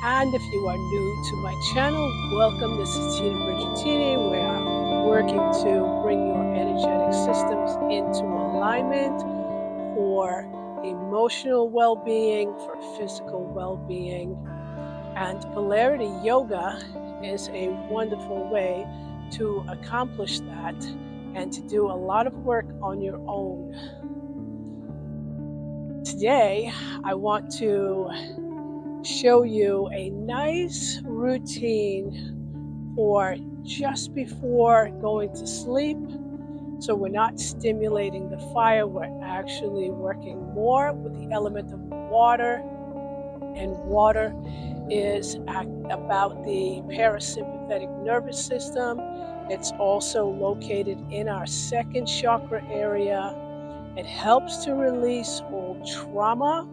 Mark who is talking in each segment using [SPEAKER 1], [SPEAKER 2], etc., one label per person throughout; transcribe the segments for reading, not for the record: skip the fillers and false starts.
[SPEAKER 1] And if you are new to my channel, welcome. This is Tina Bridgettini, where I'm working to bring your energetic systems into alignment for emotional well-being, for physical well-being. And polarity yoga is a wonderful way to accomplish that and to do a lot of work on your own. Today, I want to show you a nice routine for just before going to sleep. So we're not stimulating the fire, we're actually working more with the element of water. And water is about the parasympathetic nervous system. It's also located in our second chakra area. It helps to release old trauma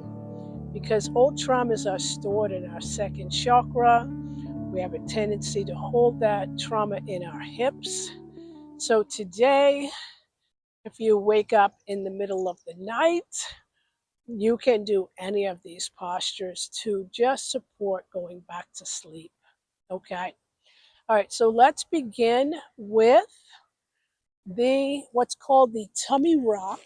[SPEAKER 1] because old traumas are stored in our second chakra. We have a tendency to hold that trauma in our hips. So today, if you wake up in the middle of the night, you can do any of these postures to just support going back to sleep. Okay. All right. So let's begin with what's called the tummy rock.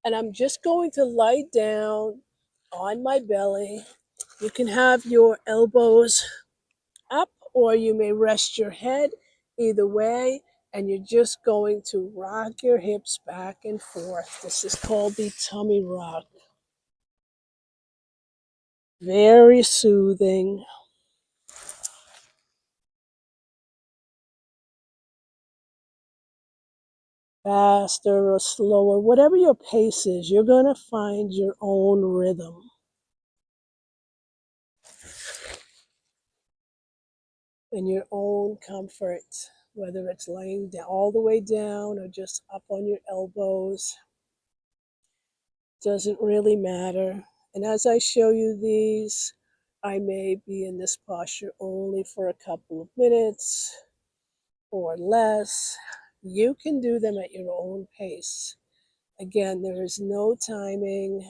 [SPEAKER 1] And I'm just going to lie down on my belly. You can have your elbows up, or you may rest your head, either way, and you're just going to rock your hips back and forth. This is called the tummy rock. Very soothing. Faster or slower, whatever your pace is, you're going to find your own rhythm and your own comfort, whether it's laying down all the way down or just up on your elbows. Doesn't really matter. And as I show you these, I may be in this posture only for a couple of minutes or less. You can do them at your own pace. Again, there is no timing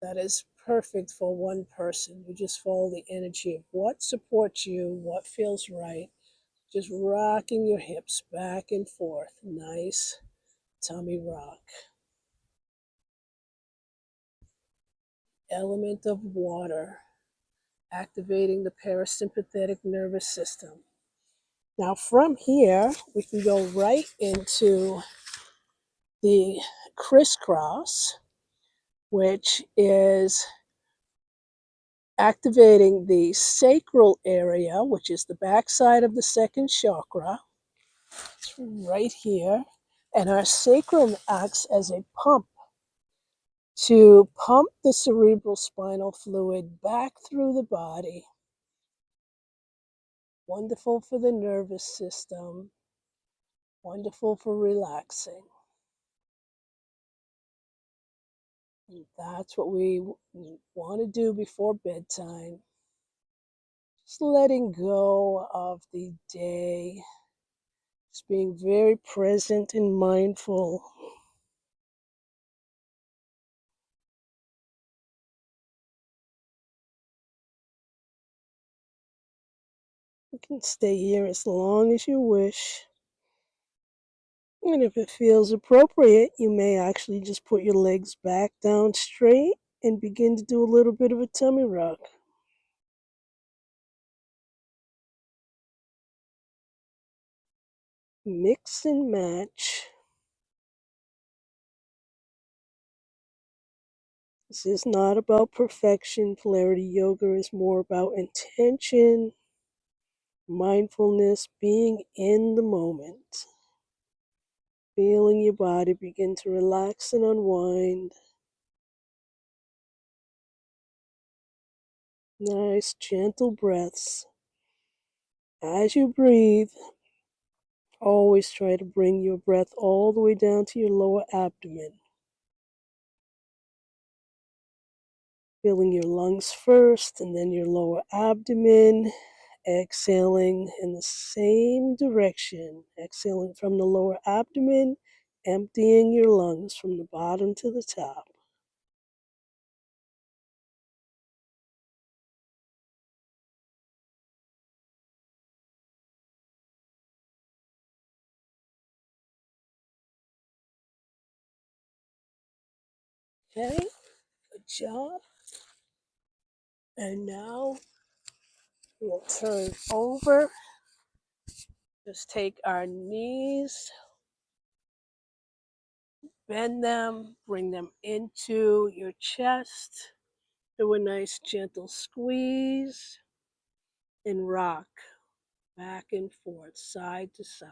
[SPEAKER 1] that is perfect for one person. You just follow the energy of what supports you, what feels right. Just rocking your hips back and forth. Nice tummy rock. Element of water, activating the parasympathetic nervous system. Now from here, we can go right into the crisscross, which is activating the sacral area, which is the backside of the second chakra. It's right here. And our sacrum acts as a pump to pump the cerebral spinal fluid back through the body. Wonderful for the nervous system. Wonderful for relaxing. And that's what we want to do before bedtime. Just letting go of the day. Just being very present and mindful. You can stay here as long as you wish. And if it feels appropriate, you may actually just put your legs back down straight and begin to do a little bit of a tummy rock. Mix and match. This is not about perfection. Polarity yoga is more about intention, mindfulness, being in the moment. Feeling your body begin to relax and unwind. Nice, gentle breaths. As you breathe, always try to bring your breath all the way down to your lower abdomen. Filling your lungs first and then your lower abdomen. Exhaling in the same direction. Exhaling from the lower abdomen, emptying your lungs from the bottom to the top. Okay, good job. And now we'll turn over. Just take our knees, bend them, bring them into your chest. Do a nice gentle squeeze and rock back and forth, side to side.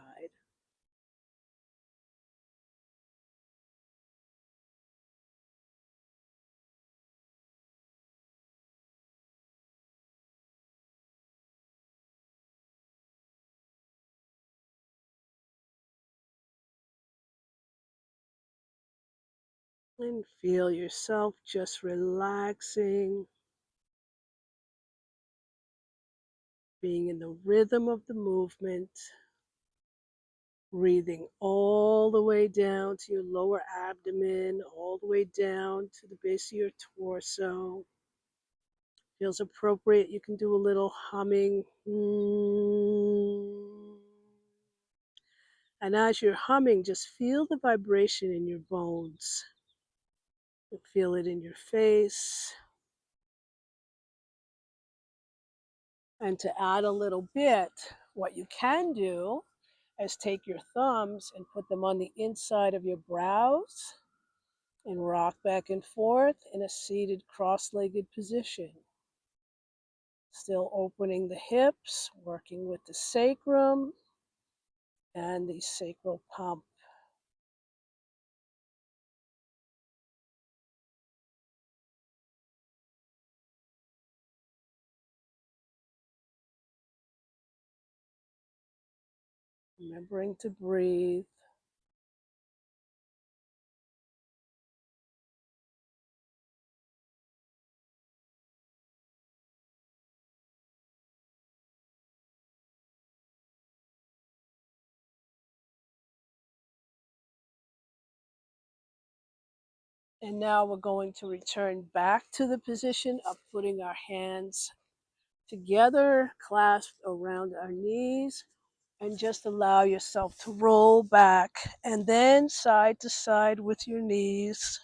[SPEAKER 1] And feel yourself just relaxing, being in the rhythm of the movement, breathing all the way down to your lower abdomen, all the way down to the base of your torso. Feels appropriate, you can do a little humming. And as you're humming, just feel the vibration in your bones. You feel it in your face. And to add a little bit, what you can do is take your thumbs and put them on the inside of your brows and rock back and forth in a seated cross-legged position. Still opening the hips, working with the sacrum and the sacral pump. Remembering to breathe. And now we're going to return back to the position of putting our hands together, clasped around our knees, and just allow yourself to roll back and then side to side with your knees.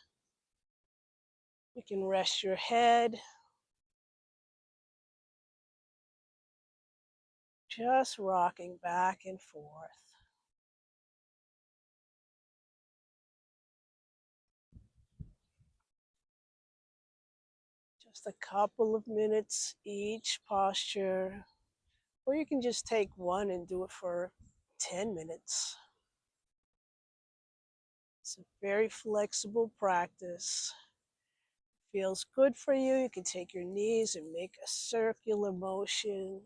[SPEAKER 1] You can rest your head, just rocking back and forth. Just a couple of minutes each posture, or you can just take one and do it for 10 minutes. It's a very flexible practice. Feels good for you. You can take your knees and make a circular motion,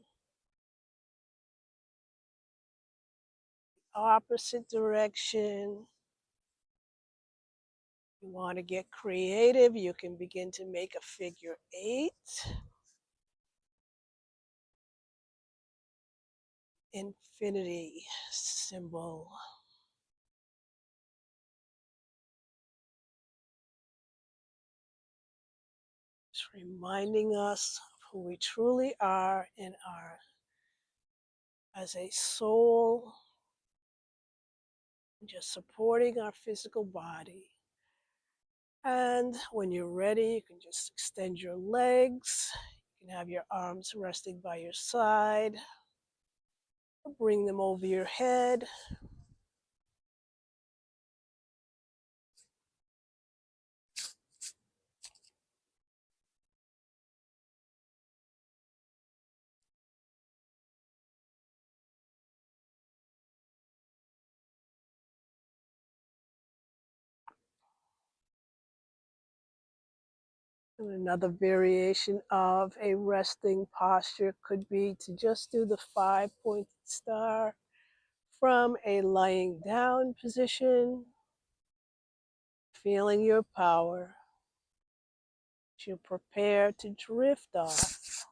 [SPEAKER 1] opposite direction. You want to get creative, you can begin to make a figure 8. Infinity symbol. Just reminding us of who we truly are and are as a soul, just supporting our physical body. And when you're ready, you can just extend your legs. You can have your arms resting by your side. Bring them over your head. And another variation of a resting posture could be to just do the 5-pointed star from a lying down position, feeling your power as you prepare to drift off.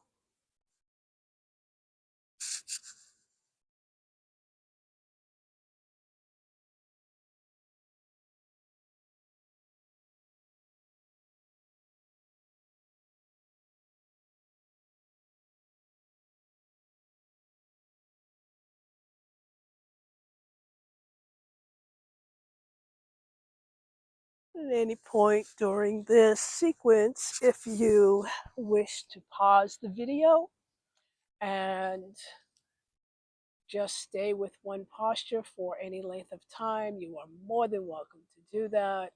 [SPEAKER 1] At any point during this sequence, if you wish to pause the video and just stay with one posture for any length of time, you are more than welcome to do that.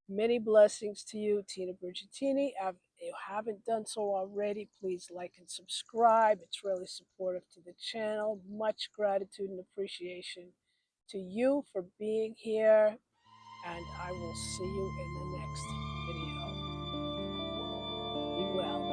[SPEAKER 1] Many blessings to you, Tina Bridgettini. If you haven't done so already, please like and subscribe. It's really supportive to the channel. Much gratitude and appreciation to you for being here. And I will see you in the next video. Be well.